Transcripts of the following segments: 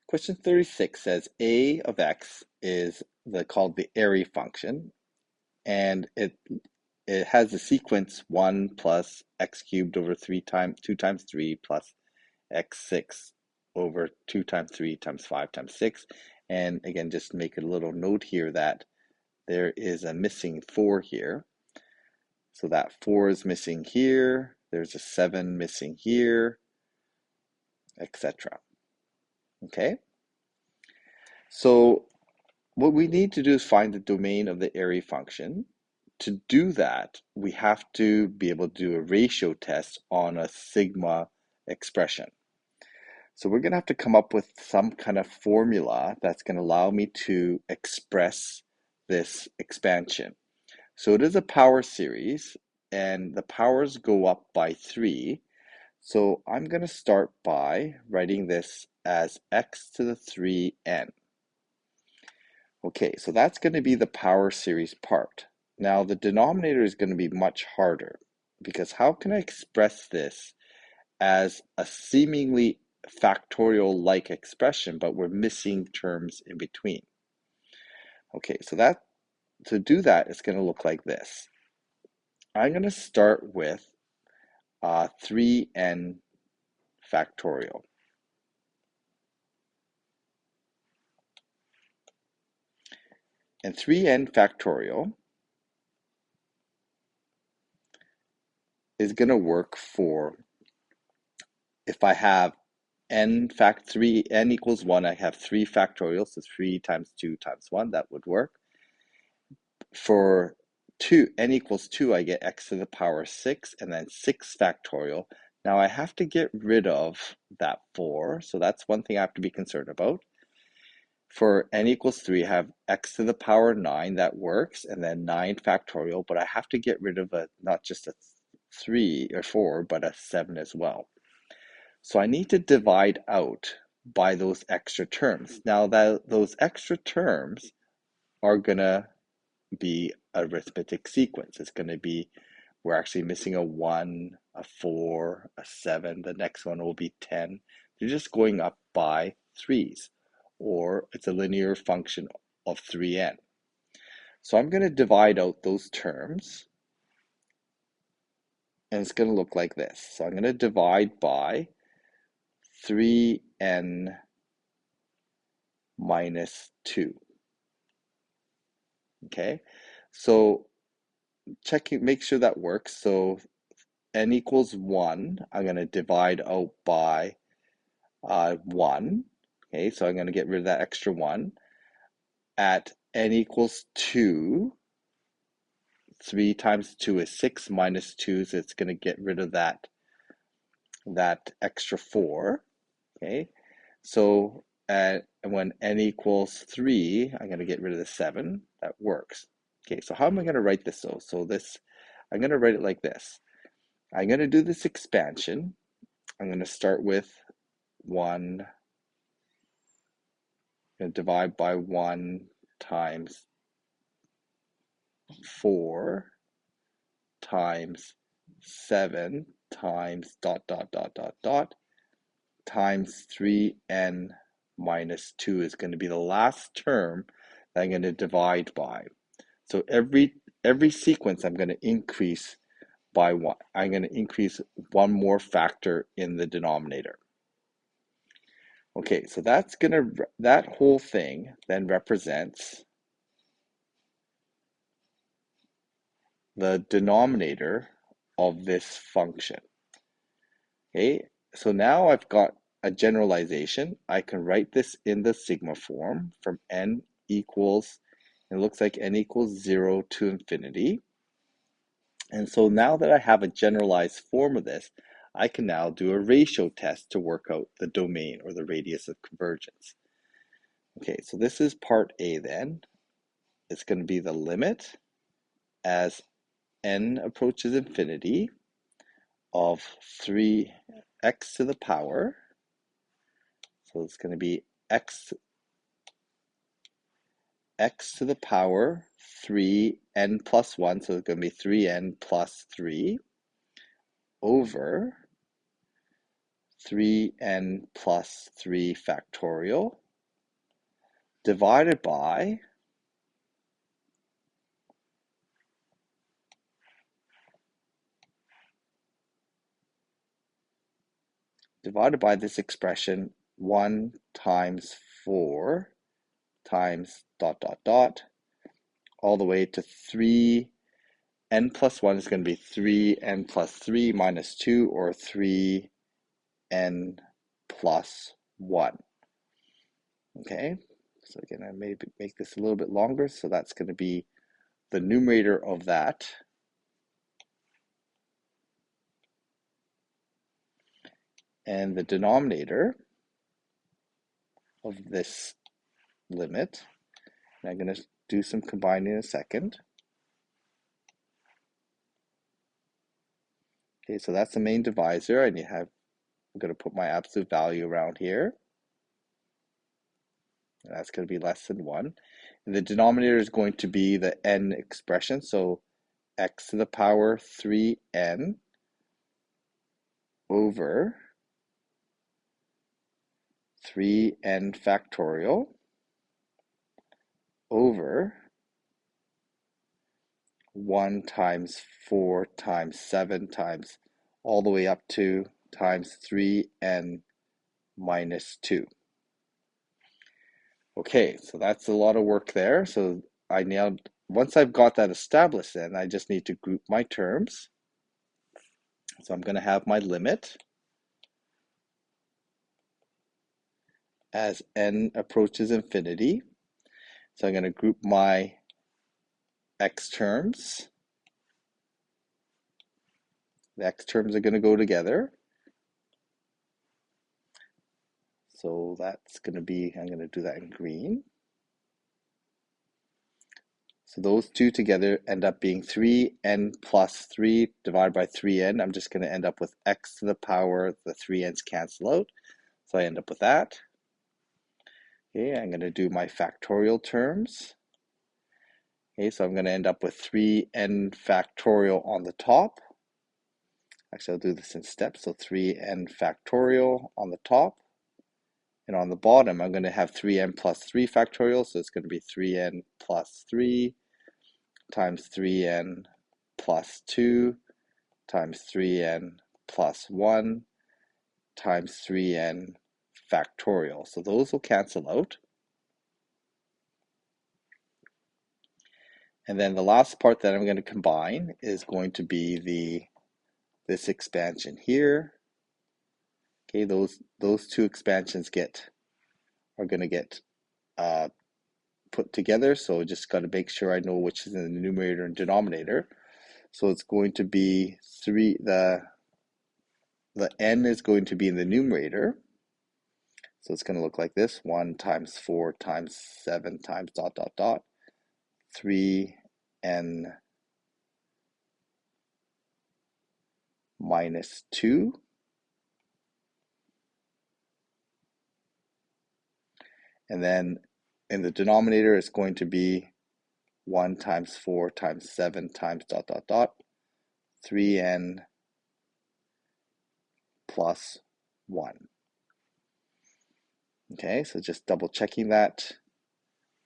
Question 36 says a of x is called the array function, and it has the sequence 1 plus x cubed over 2 times 3 plus x6 over 2 times 3 times 5 times 6. And again, just make a little note here that there is a missing 4 here. So that 4 is missing here. There's a 7 missing here, etc. Okay? So what we need to do is find the domain of the array function. To do that, we have to be able to do a ratio test on a sigma expression. So we're going to have to come up with some kind of formula that's going to allow me to express this expansion. So it is a power series, and the powers go up by 3. So I'm going to start by writing this as x to the 3n. Okay, so that's going to be the power series part. Now the denominator is going to be much harder, because how can I express this as a seemingly factorial-like expression, but we're missing terms in between? Okay, so to do that, it's going to look like this. I'm going to start with 3n factorial. And 3n factorial is going to work for, if I have n equals 1, I have 3 factorial, so 3 times 2 times 1, that would work. For n equals 2, I get x to the power 6, and then 6 factorial. Now I have to get rid of that 4, so that's one thing I have to be concerned about. For n equals 3, I have x to the power 9, that works, and then 9 factorial, but I have to get rid of not just a 3 or 4, but a 7 as well. So I need to divide out by those extra terms. Now those extra terms are going to be arithmetic sequence. It's going to be, we're actually missing a 1, a 4, a 7. The next one will be 10. They're just going up by 3s, or it's a linear function of 3n. So I'm going to divide out those terms, and it's going to look like this. So I'm going to divide by 3n minus 2. Okay, so make sure that works. So n equals 1, I'm going to divide out by 1. Okay, so I'm going to get rid of that extra 1. At n equals 2, 3 times 2 is 6 minus 2, so it's going to get rid of that extra 4. Okay, so when n equals 3, I'm going to get rid of the 7. That works. Okay, so how am I going to write this though? So I'm going to write it like this. I'm going to do this expansion. I'm going to start with 1, I'm going to divide by 1 times 4 times 7 times times 3n minus 2 is going to be the last term that I'm going to divide by. So every sequence I'm going to increase by 1. I'm going to increase one more factor in the denominator. Okay, so that whole thing then represents the denominator of this function. Okay, so now I've got a generalization. I can write this in the sigma form from n equals, it looks like n equals 0 to infinity. And so now that I have a generalized form of this, I can now do a ratio test to work out the domain or the radius of convergence. Okay, so this is part A then. It's going to be the limit as n approaches infinity of 3x to the power. So it's going to be x to the power 3n plus 1, so it's going to be 3n plus 3 over 3n plus 3 factorial divided by this expression 1 times 4 times dot dot dot all the way to 3. N plus 1 is going to be 3n plus 3 minus 2, or 3n plus 1. Okay, so again, I may make this a little bit longer, so that's going to be the numerator of that. And the denominator of this limit, and I'm going to do some combining in a second. Okay, so that's the main divisor, and I'm going to put my absolute value around here. And that's going to be less than 1. And the denominator is going to be the n expression, so x to the power 3n over 3n factorial over 1 times 4 times 7 times all the way up to times 3n minus 2. Okay, so that's a lot of work there. So once I've got that established, then I just need to group my terms. So I'm going to have my limit as n approaches infinity. So I'm going to group my x terms. The x terms are going to go together. So that's going to be, I'm going to do that in green. So those two together end up being 3n plus 3 divided by 3n. I'm just going to end up with x to the power, the 3n's cancel out. So I end up with that. Okay, I'm going to do my factorial terms. Okay, so I'm going to end up with 3n factorial on the top. Actually, I'll do this in steps. So 3n factorial on the top. And on the bottom, I'm going to have 3n plus 3 factorial. So it's going to be 3n plus 3 times 3n plus 2 times 3n plus 1 times 3n factorial. So those will cancel out. And then the last part that I'm going to combine is going to be this expansion here. Okay, those two expansions are going to get put together. So just got to make sure I know which is in the numerator and denominator. So it's going to be the n is going to be in the numerator. So it's going to look like this: 1 times 4 times 7 times dot dot dot 3n minus 2. And then in the denominator, it's going to be 1 times 4 times 7 times dot dot dot 3n plus 1. Okay, so just double checking that.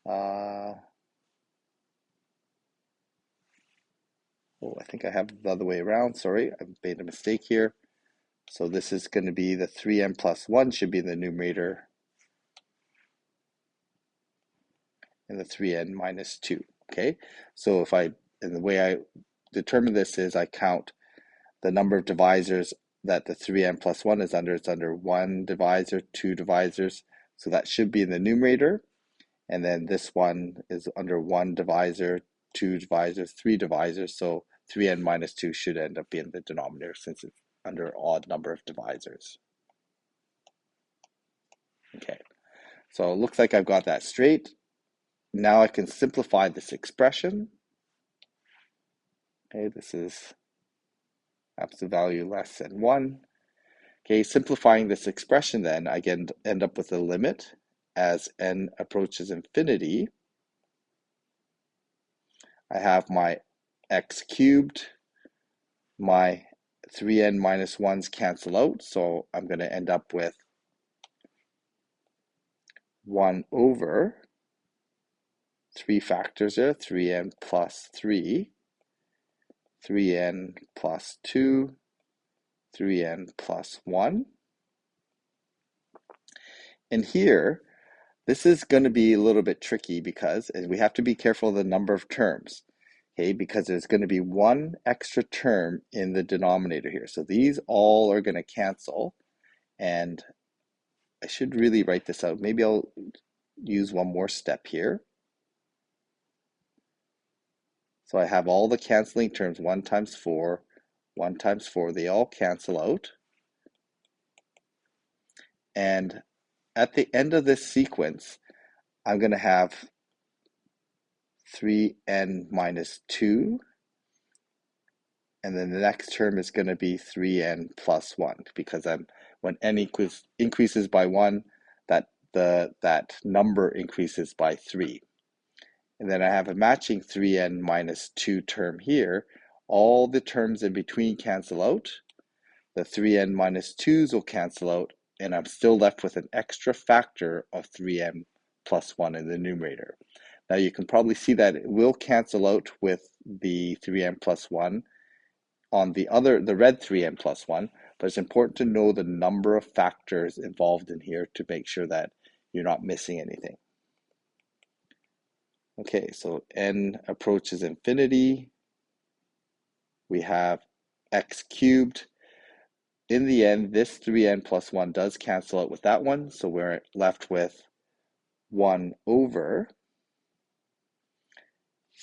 Oh, I think I have it the other way around. Sorry, I made a mistake here. So this is going to be the 3n plus 1 should be in the numerator, and the 3n minus 2. Okay, so and the way I determine this is I count the number of divisors that the 3n plus 1 is under. It's under 1 divisor, 2 divisors. So that should be in the numerator. And then this one is under 1 divisor, 2 divisors, 3 divisors. So 3n minus 2 should end up being the denominator since it's under an odd number of divisors. Okay, so it looks like I've got that straight. Now I can simplify this expression. Okay, this is absolute value less than 1. Okay, simplifying this expression then, I can end up with a limit as n approaches infinity. I have my x cubed, my 3n minus 1's cancel out, so I'm going to end up with 1 over 3 factors there, 3n plus 3, 3n plus 2, 3n plus 1. And here, this is going to be a little bit tricky because we have to be careful of the number of terms, okay, because there's going to be one extra term in the denominator here. So these all are going to cancel, and I should really write this out. Maybe I'll use one more step here. So I have all the canceling terms, 1 times 4, 1 times 4, they all cancel out. And at the end of this sequence, I'm going to have 3n minus 2, and then the next term is going to be 3n plus 1, because when n increases by 1, that number increases by 3. And then I have a matching 3n minus 2 term here. All the terms in between cancel out. The 3n minus 2's will cancel out, and I'm still left with an extra factor of 3n plus 1 in the numerator. Now you can probably see that it will cancel out with the 3n plus 1 on the red 3n plus 1, but it's important to know the number of factors involved in here to make sure that you're not missing anything. Okay, so n approaches infinity. We have x cubed. In the end, this 3n plus 1 does cancel out with that one, so we're left with 1 over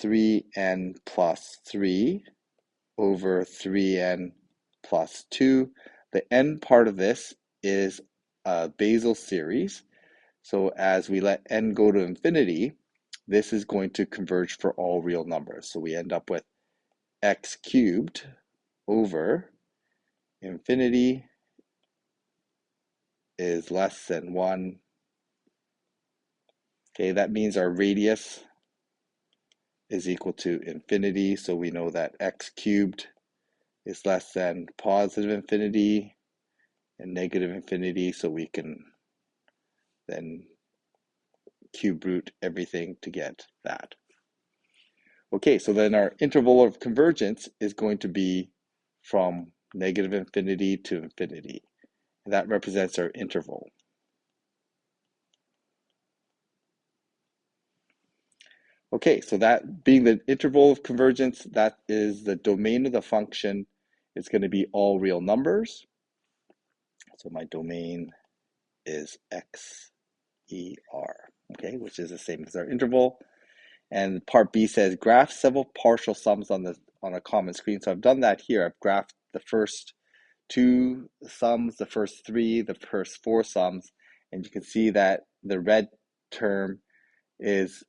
3n plus 3 over 3n plus 2. The n part of this is a Basel series, so as we let n go to infinity, this is going to converge for all real numbers. So we end up with x cubed over infinity is less than 1. Okay, that means our radius is equal to infinity, so we know that x cubed is less than positive infinity and negative infinity, so we can then cube root everything to get that. Okay, so then our interval of convergence is going to be from negative infinity to infinity. And that represents our interval. Okay, so that being the interval of convergence, that is the domain of the function. It's going to be all real numbers. So my domain is x, e, r, okay, which is the same as our interval. And part B says graph several partial sums on a common screen. So I've done that here. I've graphed the first 2 sums, the first 3, the first 4 sums, and you can see that the red term is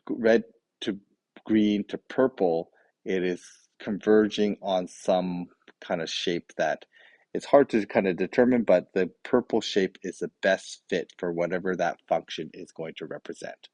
red to green to purple. It is converging on some kind of shape that it's hard to kind of determine, but the purple shape is the best fit for whatever that function is going to represent.